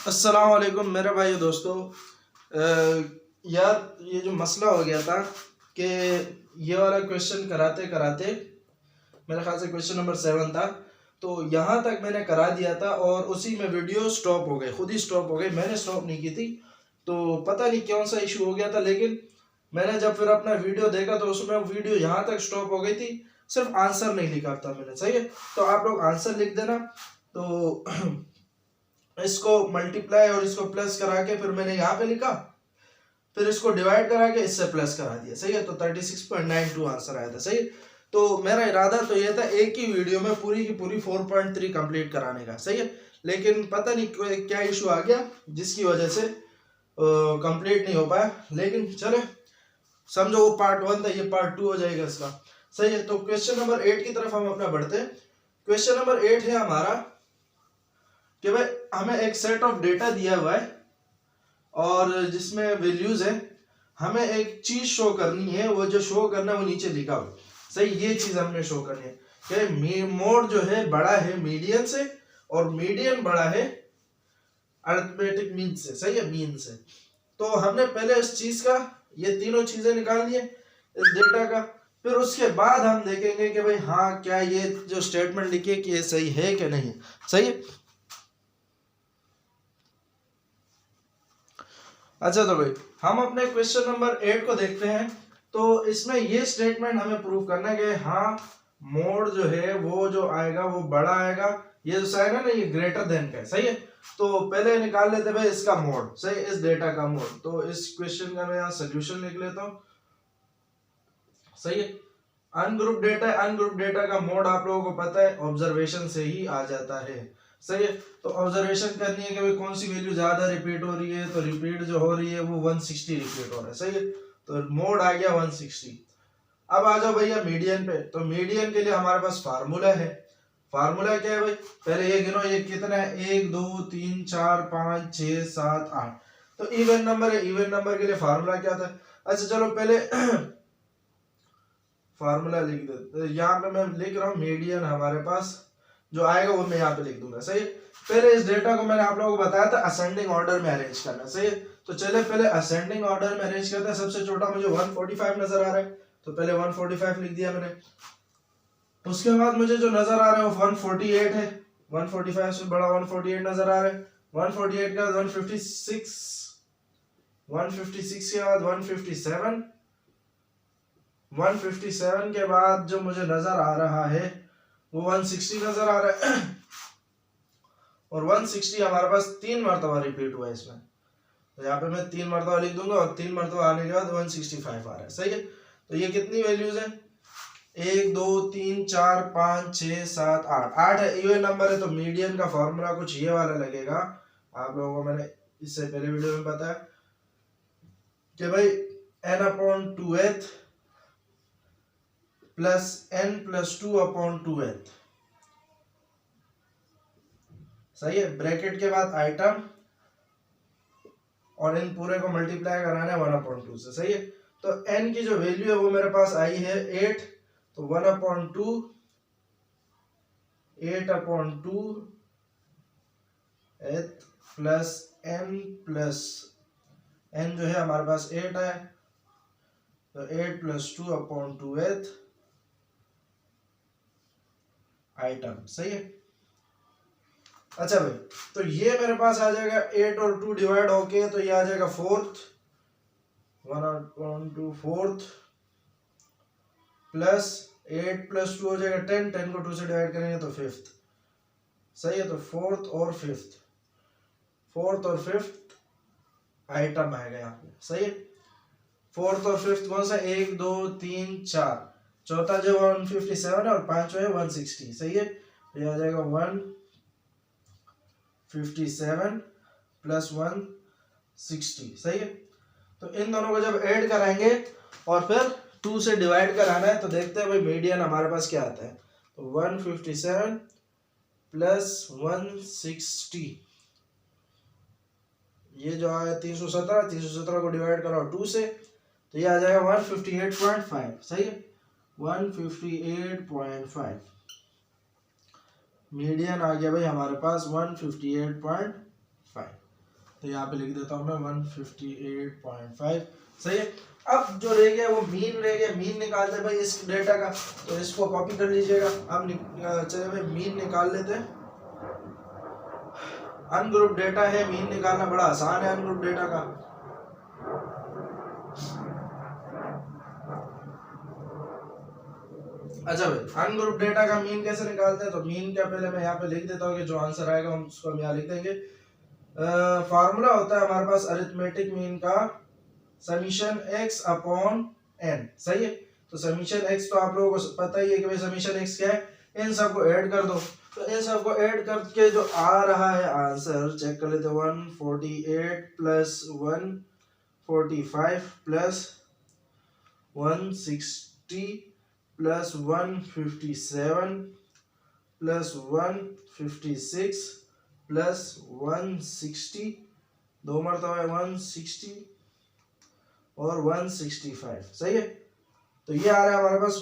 अस्सलाम वालेकुम मेरे भाई दोस्तों। यार ये जो मसला हो गया था कि ये वाला क्वेश्चन कराते कराते मेरे ख्याल से क्वेश्चन नंबर 7 था, तो यहाँ तक मैंने करा दिया था और उसी में वीडियो स्टॉप हो गई, खुद ही स्टॉप हो गई, मैंने स्टॉप नहीं की थी। तो पता नहीं कौन सा इशू हो गया था, लेकिन मैंने जब फिर अपना वीडियो देखा तो उसमें वीडियो यहाँ तक स्टॉप हो गई थी, सिर्फ आंसर नहीं लिखा था मैंने। सही है, तो आप लोग आंसर लिख देना। तो इसको मल्टीप्लाई और इसको प्लस करा के फिर मैंने यहाँ पे लिखा, फिर इसको डिवाइड करा के इससे प्लस करा दिया। सही है, तो 36.92 आंसर आया था। सही है, तो मेरा इरादा तो ये था एक ही वीडियो में पूरी की पूरी 4.3 कंप्लीट कराने का। सही है, लेकिन पता नहीं क्या इशू आ गया जिसकी वजह से कंप्लीट नहीं हो पाया। लेकिन चले, समझो वो पार्ट 1 था, ये पार्ट 2 हो जाएगा इसका। सही है, तो क्वेश्चन नंबर 8 की तरफ हम अपना बढ़ते हैं। क्वेश्चन नंबर 8 है हमारा कि भाई हमें एक सेट ऑफ डेटा दिया हुआ है और जिसमें वैल्यूज है, हमें एक चीज शो करनी है। वो जो शो करना है वो नीचे लिखा हुआ। सही, ये चीज हमने शो करनी है कि मोड जो है बड़ा है मीडियन से और मीडियन बड़ा है अरिथमेटिक मीन से। सही है, मीन से। तो हमने पहले इस चीज का ये तीनों चीजें निकाल ली है इस डेटा का, फिर उसके बाद हम देखेंगे कि भाई हाँ क्या ये जो स्टेटमेंट लिखी है कि ये सही है कि नहीं है। सही है, अच्छा तो भाई हम अपने क्वेश्चन नंबर 8 को देखते हैं। तो इसमें ये स्टेटमेंट हमें प्रूव करना है कि हाँ मोड जो है वो जो आएगा वो बड़ा आएगा। ये जो साइन है ना, ये ग्रेटर देन का है। सही है, तो पहले निकाल लेते भाई इसका मोड। सही, इस डेटा का मोड। तो इस क्वेश्चन का मैं यहाँ सोल्यूशन लिख लेता हूँ। सही है, अनग्रुप डेटा है, अनग्रुप डेटा का मोड आप लोगों को पता है ऑब्जर्वेशन से ही आ जाता है। सही है, तो ऑब्जर्वेशन करनी है कि भाई कौन सी वैल्यू ज्यादा रिपीट हो रही है, तो रिपीट जो हो रही है वो 160 रिपीट हो रहा है। सही है, तो मोड आ गया 160। अब आ जाओ भैया मीडियन पे। तो मीडियन के लिए हमारे पास फार्मूला है। फार्मूला क्या है भाई, पहले ये गिनो, ये कितना है, 1 2 3 4 5 6 7 8। तो इवन नंबर है, इवन नंबर के लिए फार्मूला क्या था। अच्छा चलो पहले फार्मूला लिख दे। यहाँ पे मैं लिख रहा हूँ मीडियन, हमारे पास जो आएगा वो मैं यहाँ पे लिख दूंगा। सही है, पहले इस डेटा को मैंने आप लोगों को बताया था असेंडिंग ऑर्डर में अरेंज करना। सही है, तो चले पहले असेंडिंग ऑर्डर में अरेंज करते हैं। सबसे छोटा मुझे 145 नजर आ रहा है, तो पहले 145 लिख दिया मैंने। उसके बाद मुझे जो नजर आ रहा है वो 148 है, 145 से बड़ा 148 नजर आ रहा है। 148 के बाद 156, 156 के बाद 157, 157 के बाद जो मुझे नजर आ रहा है वो 160 नजर आ रहा है। और 160 हमारे पास 3 मरतबा रिपीट हुआ है इसमें, तो यहाँ पे मैं 3 मरतबा लिख दूंगा और 3 मरतबा आने के बाद 165 आ रहा है। सही है, तो ये कितनी वैल्यूज है, 1 2 3 4 5 6 7 8, 8 है, इवन नंबर है। तो मीडियन का फॉर्मूला कुछ ये वाला लगेगा, आप लोगों को मैंने इससे पहले वीडियो में बताया कि भाई n/2th प्लस n+2/2th। सही है, ब्रैकेट के बाद आइटम और इन पूरे को मल्टीप्लाई कराना है 1/2 से। सही है, तो n की जो वैल्यू है वो मेरे पास आई है 8, तो 1/2 8/2 प्लस n जो है हमारे पास 8 है, तो 8+2/2 आइटम। सही है, अच्छा भाई, तो ये मेरे पास आ जाएगा 8 और 2 डिवाइड होके, तो ये आ जाएगा 4th, 1/2 4th प्लस 8+2 हो जाएगा 10, 10 को 2 से डिवाइड करेंगे तो 5th। सही है, तो 4th और 5th, 4th और 5th आइटम आएगा यहाँ पे। सही है, 4th और 5th कौन सा, 1 2 3 4, चौथा जो 157 है और पांचवा है 160। सही है, तो ये आ जाएगा 157 प्लस 160। सही है, तो इन दोनों को जब ऐड कराएंगे और फिर 2 से डिवाइड कराना है, तो देखते हैं भाई मीडियन हमारे पास क्या आता है। तो 157 प्लस 160, ये जो आया 317, 317 को डिवाइड कराओ 2 से, तो ये आ जाएगा 158.5। सही है, 158.5 मीडियन आ गया भाई हमारे पास 158.5। तो यहाँ पे लिख देता हूँ मैं 158.5। सही है। अब जो रह गया वो मीन रह गया, मीन निकालते हैं भाई इस डेटा का, तो इसको कॉपी कर लीजिएगा। अब चलिए भाई मीन निकाल लेते हैं। अनग्रुप डेटा है, मीन निकालना बड़ा आसान है अनग्रुप डेटा का। अच्छा भाई अनग्रुप डेटा का मीन कैसे निकालते हैं, तो मीन क्या पहले मैं यहाँ पे लिख देता हूँ कि जो आंसर आएगा हम उसको हम यहाँ लिख देंगे। फार्मूला होता है हमारे पास अरिथमेटिक मीन का समीशन x अपॉन n। सही है। तो समीशन x तो आप लोगों को पता ही है कि भाई समीशन x क्या है, इन सबको ऐड कर दो। तो इन सबको ऐड करके जो आ रहा है आंसर चेक कर लेते हैं। 148 plus 145 plus 160 plus 157 plus 156 plus 160, दो मरतबा 160 और 165। सही है। तो ये आ रहा है हमारे पास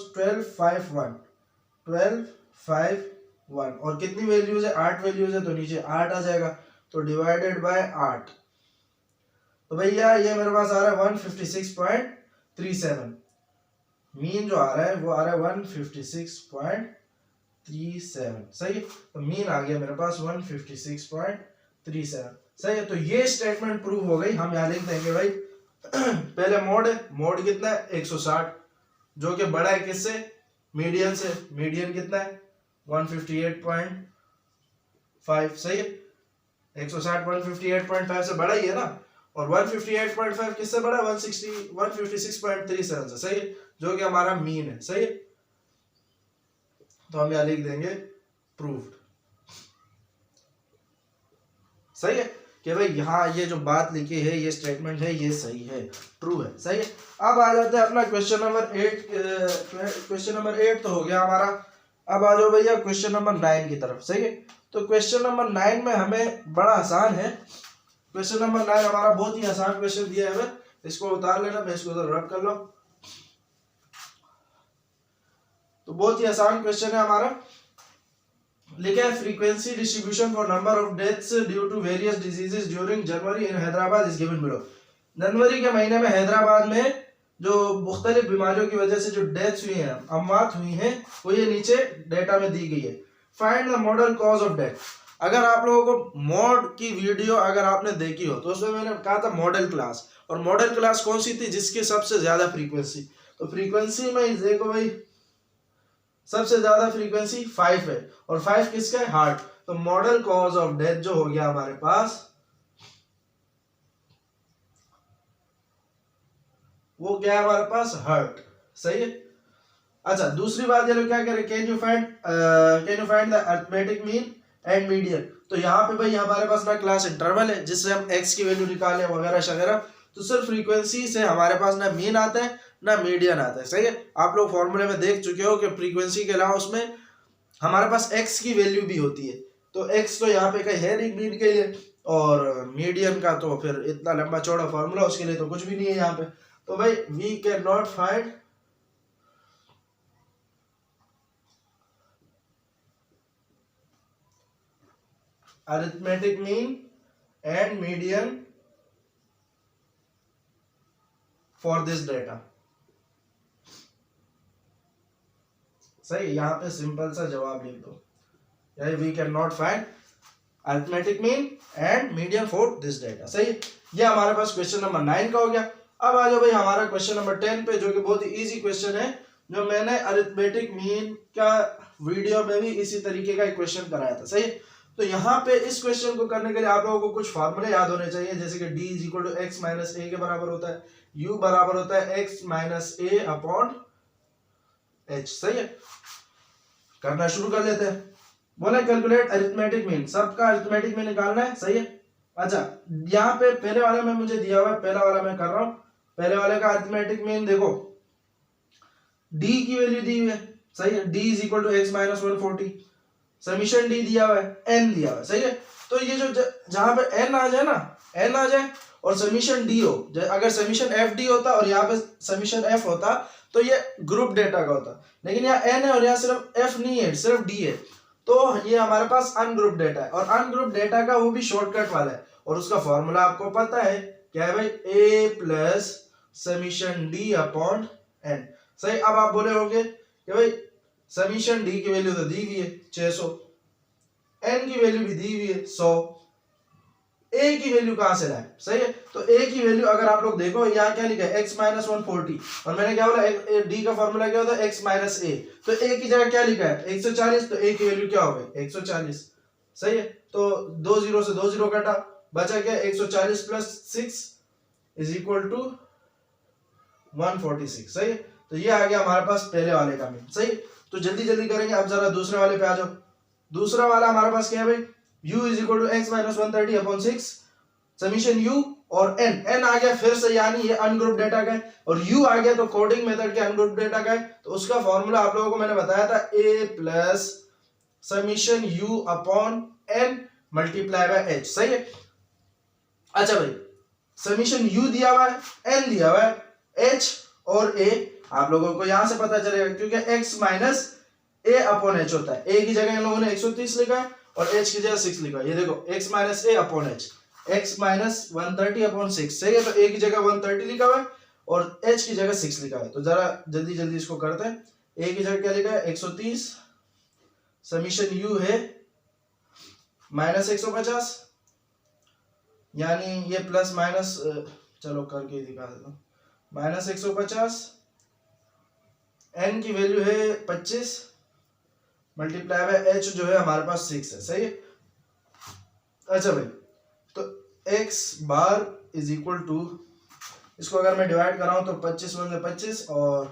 1251 और कितनी वैल्यूज है, 8 वैल्यूज है, तो नीचे 8 आ जाएगा, तो डिवाइडेड बाय 8। तो भैया ये मेरे पास आ रहा है 156.37। मीन जो आ रहा है वो आ रहा है 156.37। सही है। तो मीन आ गया मेरे पास 156.37। सही है। तो ये स्टेटमेंट प्रूव हो गई। हम यहाँ लिख देंगे भाई पहले मोड है, मोड कितना है 160, जो कि बड़ा है किससे, मीडियन से। मीडियन कितना है 158.5। सही है। 160 158.5 से बड़ा ही है ना, और 158.5 किससे बड़ा है, 156.37 से। सही है, जो कि हमारा मीन है। सही है। तो हम यहाँ लिख देंगे प्रूव्ड। सही है कि भाई यहाँ ये जो बात लिखी है, ये स्टेटमेंट है, ये सही है, ट्रू है। सही है। अब आ जाते हैं अपना क्वेश्चन नंबर 8। क्वेश्चन नंबर 8 तो हो गया हमारा। अब आ जाओ भैया क्वेश्चन नंबर 9 की तरफ। सही है। तो क्वेश्चन नंबर 9 में हमें बड़ा आसान है। क्वेश्चन नंबर 9 हमारा बहुत ही आसान क्वेश्चन दिया है। इसको उतार लेना, मैं इसको उधर रब कर लो। तो बहुत ही आसान क्वेश्चन है हमारा। लिखा है frequency distribution for number of deaths due to various diseases during January in Hyderabad is given below. जनवरी के महीने में हैदराबाद में जो मुख्तलिफ बीमारियों की वजह से जो डेथ्स हुई हैं, अमवात हुई हैं, वो ये नीचे डेटा में दी गई है। Find the model cause of death. अगर आप लोगों को मॉड की वीडियो अगर आपने देखी हो तो उसमें मैंने कहा था मॉडल क्लास, और मॉडल क्लास कौन सी थी, जिसकी सबसे ज्यादा फ्रीक्वेंसी। तो फ्रीक्वेंसी में देखो भाई सबसे ज्यादा फ्रीक्वेंसी 5 है, और 5 किसका है, हार्ट। तो मॉडल कॉज ऑफ डेथ जो हो गया हमारे पास, वो क्या है हमारे पास, हार्ट। सही है। अच्छा दूसरी बात ये लोग क्या करें, can you find the arithmetic mean and median. तो यहाँ पे भाई हमारे पास ना क्लास इंटरवल है जिससे हम x की वैल्यू निकालें वगैरह शगैरह, तो सिर्फ फ्रीक्वेंसी से हमारे पास ना मीन आता है ना मीडियन आता है। सही है। आप लोग फॉर्मूले में देख चुके हो कि फ्रीक्वेंसी के अलावा उसमें हमारे पास x की वैल्यू भी होती है। तो x तो यहाँ पे कहीं है नहीं मीन के लिए, और मीडियन का तो फिर इतना लंबा चौड़ा फॉर्मूला, उसके लिए तो कुछ भी नहीं है यहाँ पे। तो भाई we can not find arithmetic mean and median for this data। सही। यहाँ पे सिंपल सा जवाब लिख दो, यानी we can not find arithmetic mean and median for this data. सही। ये हमारे पास क्वेश्चन नंबर 9 का हो गया। अब आ जाओ भाई हमारा क्वेश्चन नंबर 10 पे, जो कि बहुत ही इजी क्वेश्चन है, जो मैंने अरिथमेटिक मीन का वीडियो में भी इसी तरीके का एक क्वेश्चन कराया था। सही। तो यहाँ पे इस क्वेश्चन को करने के लिए आप लोगों को कुछ फार्मूले याद होने चाहिए, जैसे कि d is equal to x minus a के बराबर होता है, u बराबर होता है x minus a upon h। सही है। करना शुरू कर लेते हैं। बोले कैलकुलेट अरिथमेटिक मीन, सबका अरिथमेटिक मीन निकालना है। सही है। अच्छा यहाँ पे पहले वाले में मुझे दिया हुआ है, पहला वाला मैं कर रहा हूँ। पहले वाले का अरिथमेटिक मीन देखो, d की वैल्यू दी हुई है। सही है। d is equal to x minus 140, summation d दिया हुआ है, एन दिया हुआ है। सही है। तो ये जो जहां पे एन आ जाए ना, एन आ जाए और समीशन डी हो, अगर समीशन एफ डी होता और यहाँ पे समीशन एफ होता तो ये ग्रुप डेटा का होता, लेकिन यहाँ एन है और यहाँ सिर्फ एफ नहीं है, सिर्फ डी है। तो ये हमारे पास अनग्रुप डेटा है, और अनग्रुप डेटा का वो भी शॉर्टकट वाला है, और उसका फॉर्मूला आपको पता है क्या है भाई, a plus summation d upon n। सही। अब आप बोले होंगे कि भाई समीशन d की वैल्यू तो दी हुई है 600, n की वैल्यू भी दी हुई है 100, a की वैल्यू कहां से लाए। सही है। तो a की वैल्यू अगर आप लोग देखो यहाँ क्या लिखा है x माइनस 140, और मैंने क्या बोला d का फॉर्मूला क्या होता है x माइनस a, तो a की जगह क्या लिखा है 140, तो a की वैल्यू क्या हो गई 140। सही है। तो 2 जीरो से 2 जीरो कटा, बचा क्या 140 प्लस 6 इज इक्वल टू 146। सही है। तो ये आ गया हमारे पास पहले वाले का मीन। सही। तो जल्दी जल्दी करेंगे। अब जरा दूसरे वाले पे आ जाओ। दूसरा वाला हमारे पास क्या है भाई, u is equal to x minus 130 upon 6 summation u, और n आ गया फिर से, यानी ये अनग्रुप डेटा का है, और u आ गया तो कोडिंग मेथड के अनग्रुप डेटा का है, तो उसका फॉर्मूला आप लोगों को मैंने बताया था a plus summation u upon n multiply by h। सही है। अच्छा भाई, समीशन u दिया हुआ है, n दिया हुआ है, h और a आप लोगों को यहां से पता चलेगा, क्योंकि x minus a upon h होता है। a की जगह इन लोगों ने 130 लिखा है और h की जगह 6 लिखा है। ये देखो x minus a upon h, x minus 130 upon 6। सही है। तो a की जगह 130 लिखा हुआ है और h की जगह 6 लिखा है। तो जरा जल्दी जल्दी इसको करते हैं। a की जगह क्या लिखा है 130, समीशन u है माइनस 150, यानी ये प्लस माइनस, चलो करके दिखा देता हूं, माइनस 150, n की वैल्यू है 25 मल्टीप्लाई बाय h जो है हमारे पास 6 है। सही है। अच्छा भाई, तो x bar is equal to, इसको अगर मैं डिवाइड कराऊं तो 25 वन से 25 और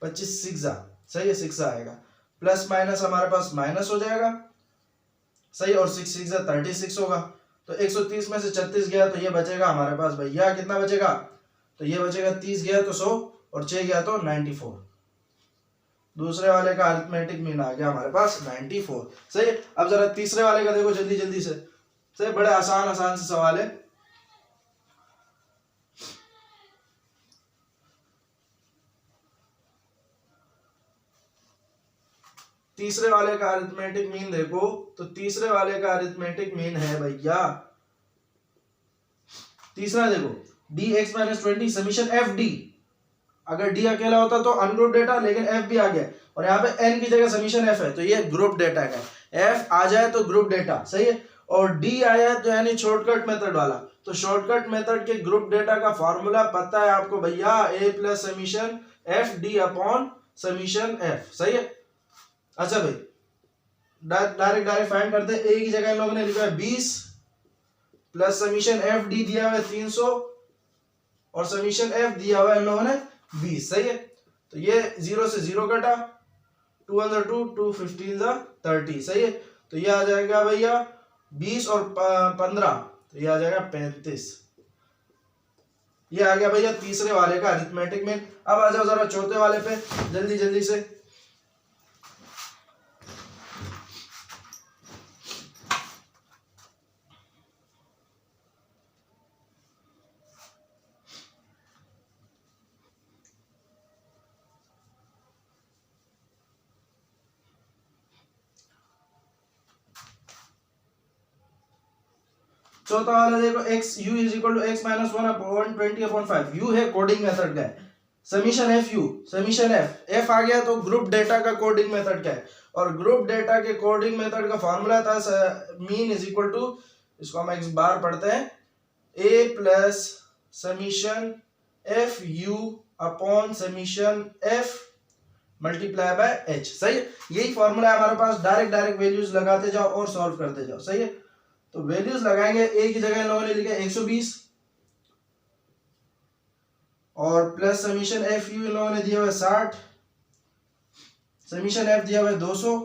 25 6 आ, सही है 6 आएगा, प्लस माइनस हमारे पास माइनस हो जाएगा। सही। और 6 6 36 होगा, तो 130 में से 36 गया तो ये बचेगा हमारे पास भैया कितना बचेगा, तो ये बचेगा 30 गया तो 100 और 6 गया तो 94। दूसरे वाले का अरिथमेटिक मीन आ गया हमारे पास 94। सही है। अब जरा तीसरे वाले का देखो जल्दी जल्दी से। सही। बड़े आसान आसान से सवाल है। तीसरे वाले का अरिथमेटिक मीन देखो, तो तीसरे वाले का अरिथमेटिक मीन है भैया, तीसरा देखो dx minus 20 summation F D. अगर डी अकेला होता तो अनग्रुप डेटा, लेकिन एफ भी आ गया और यहाँ पे एन की जगह समीशन एफ है, तो ये ग्रुप डेटा का है। एफ आ जाए तो ग्रुप डेटा। सही है। और डी आया तो यानी शॉर्टकट मेथड वाला, तो शॉर्टकट मेथड के ग्रुप डेटा का फॉर्मूला पता है आपको भैया, a plus summation F d upon summation f. सही है। अच्छा भाई, डायरेक्ट फाइंड करते हैं। ए की जगह इन लोगों ने लिखा है 20 प्लस समीशन एफ डी दिया हुआ है 300 और समीशन एफ दिया हुआ है इन लोगों ने 20। सही है। तो ये 0 से 0 कटा, 2 अंदर 2, 2 15 30। सही है। तो ये आ जाएगा भैया 20 और 15, तो ये आ जाएगा 35। ये आ गया भैया तीसरे वाले का अरिथमेटिक में। अब आ जाओ जरा चौथे वाले पे जल्दी जल्दी से। चौथा वाला देखो, x u is equal to x minus 1 upon 20 upon 5। u है कोडिंग मेथड का है। Summation f u, summation f, f आ गया तो ग्रुप डेटा का कोडिंग मेथड का है, और ग्रुप डेटा के कोडिंग मेथड का फॉर्मूला था मीन इज इक्वल टू, इसको हम x बार पढ़ते हैं, a plus summation f u upon summation f multiply by h। सही है। यही फॉर्मूला है हमारे पास। डायरेक्ट वैल्यूज लगाते जाओ और सॉल्व करते जाओ। सही है। तो वैल्यूज लगाएंगे। a की जगह इन लोगों ने लिखा 120 और plus summation f you in लोगों ने दिया हुआ है 60, समीशन एफ दिया हुआ है 200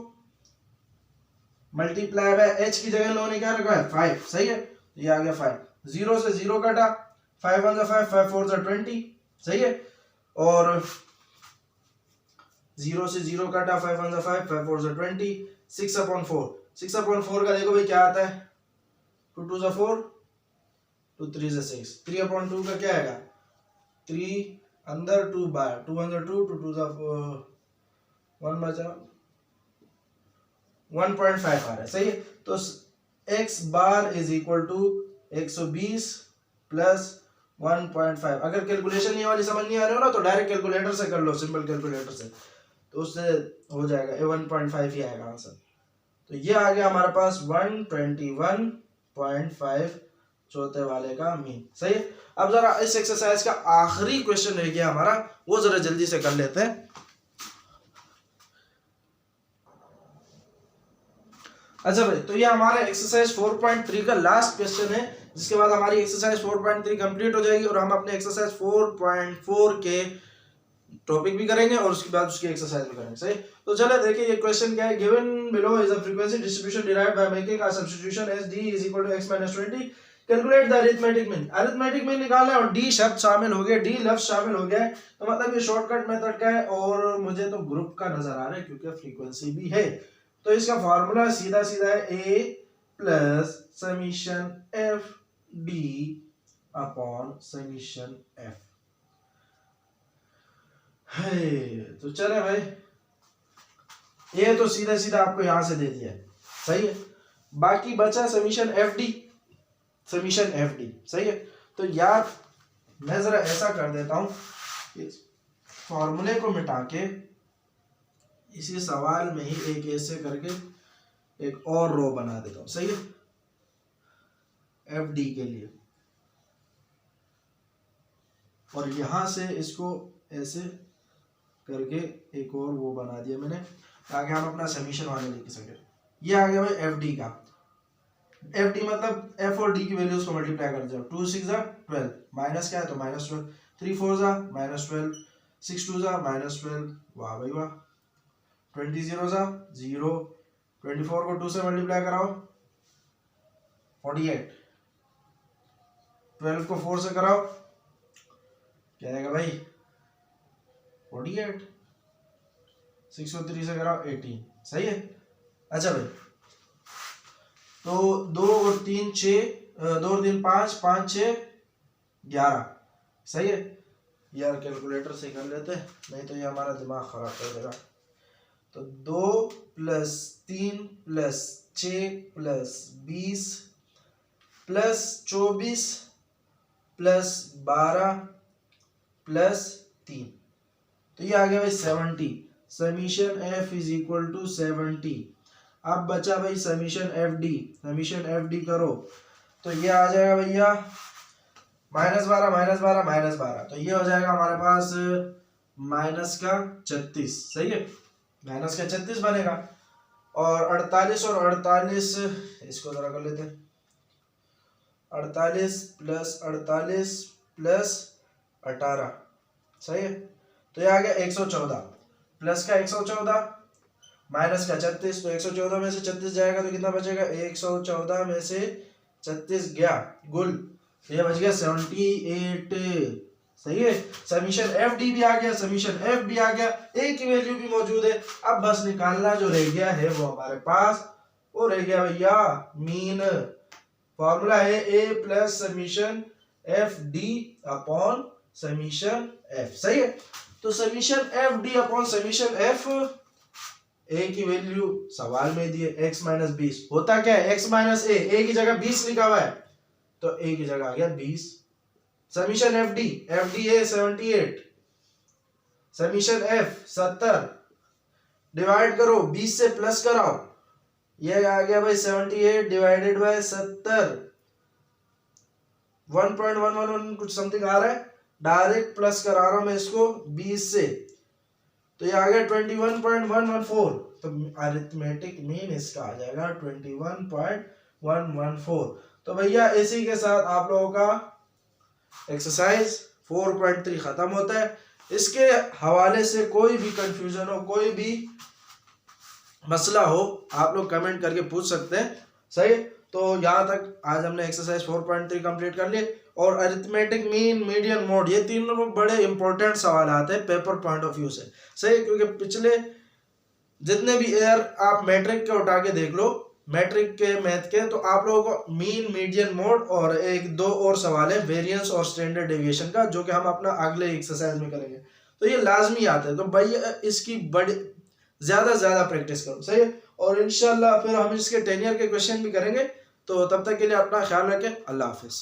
मल्टीप्लाई बाय h की जगह इन लोगों ने क्या रखा है 5। सही है। ये आ गया 5, 0 से 0 कटा, 5 1 5, 5 4 20। सही है। और 0 से 0 कटा, 5 1 5, 5 4 20, 6 अपॉन 4। 6 अपॉन 4 का देखो भाई क्या आता है, 2 2 4, 2 3 6, 3 अपॉन 2 का क्या आएगा 3 अंदर 2 बाहर, 2 अंदर 2, 2 2 1 बचा, 1.5 आ रहा है, सही है। तो x bar is equal to 120 plus 1.5। अगर कैलकुलेशन ये वाली समझ नहीं आ रही हो ना तो डायरेक्ट कैलकुलेटर से कर लो, सिंपल कैलकुलेटर से, तो उससे हो जाएगा, ये 1.5 ही आएगा आंसर। तो ये आ गया हमारे पास 121.5 चौथे वाले का मीन, सही है। अब जरा इस एक्सरसाइज का आखिरी क्वेश्चन रह गया हमारा, वो जरा जल्दी से कर लेते हैं। अच्छा भाई, तो ये हमारा एक्सरसाइज 4.3 का लास्ट क्वेश्चन है, जिसके बाद हमारी एक्सरसाइज 4.3 कंप्लीट हो जाएगी और हम अपने एक्सरसाइज 4.4 के टॉपिक भी करेंगे और उसके बाद उसकी एक्सरसाइज भी करेंगे, सही। तो चलो देखिए ये क्वेश्चन क्या है। Given below is a frequency distribution derived by making a substitution S D is equal to x - 20। Calculate the arithmetic mean. Arithmetic mean निकालना है और डी शब्द शामिल हो गया, डी लफ्ज शामिल हो गया है, तो मतलब ये शॉर्टकट मेथड का है और मुझे तो ग्रुप का नजर आ रहा है क्योंकि फ्रीक्वेंसी भी है। तो इसका फार्मूला सीधा सीधा है a plus summation F d upon summation F है। तो चले भाई, ये तो सीधा सीधा आपको यहां से दे दिया है, सही है। बाकी बचा summation F D, summation F D, सही है। तो यार मैं जरा ऐसा कर देता हूं, इस फॉर्मूले को मिटा के इसी सवाल में ही एक ऐसे करके एक और रो बना देता हूं, सही है, एफ डी के लिए, और यहां से इसको ऐसे करके एक और वो बना दिया मैंने, ताकि हम अपना समीशन वाले लिख सके। ये आ गया भाई एफ डी का। एफ डी मतलब एफ और डी की वैल्यूज को मल्टीप्लाई कर दो। 2 6 12, माइनस क्या है तो -12, 3 4 -12, 6 2 -12, वाह भाई वाह, 20 0 0, 24 को 2 से मल्टीप्लाई कराओ 48, 12 को 4 से कराओ क्या आएगा भाई 48, 6 को 3 से कराओ 18, सही है। अच्छा भाई, तो 2 और 3 6, 2 और 3 5, 5 6 11, सही है। यार कैलकुलेटर से कर लेते, नहीं तो ये हमारा दिमाग खराब कर देगा। तो 2 + 3 + 6 + 20 + 24 + 12 + 3, तो ये आ गया भाई 70। Summation F is equal to 70। अब बचा भाई summation F D, summation F D करो तो ये आ जाएगा भैया -12 -12 -12, तो ये हो जाएगा हमारे पास -36, सही है, -36 बनेगा। और 48 और 48 इसको जरा कर लेते हैं, 48 + 48 + 18, सही है। तो ये आ गया 114, प्लस का 114 माइनस का 36, तो 114 में से 36 जाएगा तो कितना बचेगा, 114 में से 36 गया गुल, तो ये बच गया 78, सही है। समीशन एफ डी भी आ गया, समीशन एफ भी आ गया, ए की वैल्यू भी मौजूद है। अब बस निकालना जो रह गया है वो हमारे पास वो रह गया भैया मीन। फॉर्मूला है a plus summation F d upon summation f, सही है। तो summation F d upon summation f, a की वैल्यू सवाल में दी है x - 20, होता क्या है x - ए की जगह 20 लिखा हुआ है तो ए की जगह आ गया 20। समीशन एफ डी है 78, समीशन एफ 70, डिवाइड करो 20 से प्लस कराओ, ये आ गया भाई 78 डिवाइडेड बाय 70, 1.111 कुछ समथिंग आ रहा है, डायरेक्ट प्लस करा रहा हूं मैं इसको 20 से, तो ये आ गया 21.114, तो अरिथमेटिक मीन इसका आ जाएगा 21.114। तो भैया इसी के साथ आप लोगों का एक्सरसाइज 4.3 खत्म होता है। इसके हवाले से कोई भी कंफ्यूजन हो, कोई भी मसला हो, आप लोग कमेंट करके पूछ सकते हैं, सही। तो यहाँ तक आज हमने एक्सरसाइज 4.3 कंप्लीट कर लिए। और अरिथमेटिक मीन, मीडियन मोड, ये तीनों बड़े इंपॉर्टेंट सवाल आते हैं पेपर पॉइंट ऑफ व्यू से, सही, क्योंकि पिछले जितने भी ईयर आप मैट्रिक के उठा के देख लो, मैट्रिक के मैथ के, तो आप लोगों को मीन, मीडियन मोड और एक दो और सवाल है वेरिएंस और स्टैंडर्ड डेविएशन का, जो कि हम अपना अगले एक्सरसाइज में करेंगे। तो ये लाजमी आते हैं, तो भाई इसकी बड़ी ज्यादा प्रैक्टिस करो, सही है। और इंशाल्लाह फिर हम इसके 10 ईयर के क्वेश्चन भी करेंगे। तो तब तक के लिए अपना ख्याल रखें। अल्लाह हाफिज़।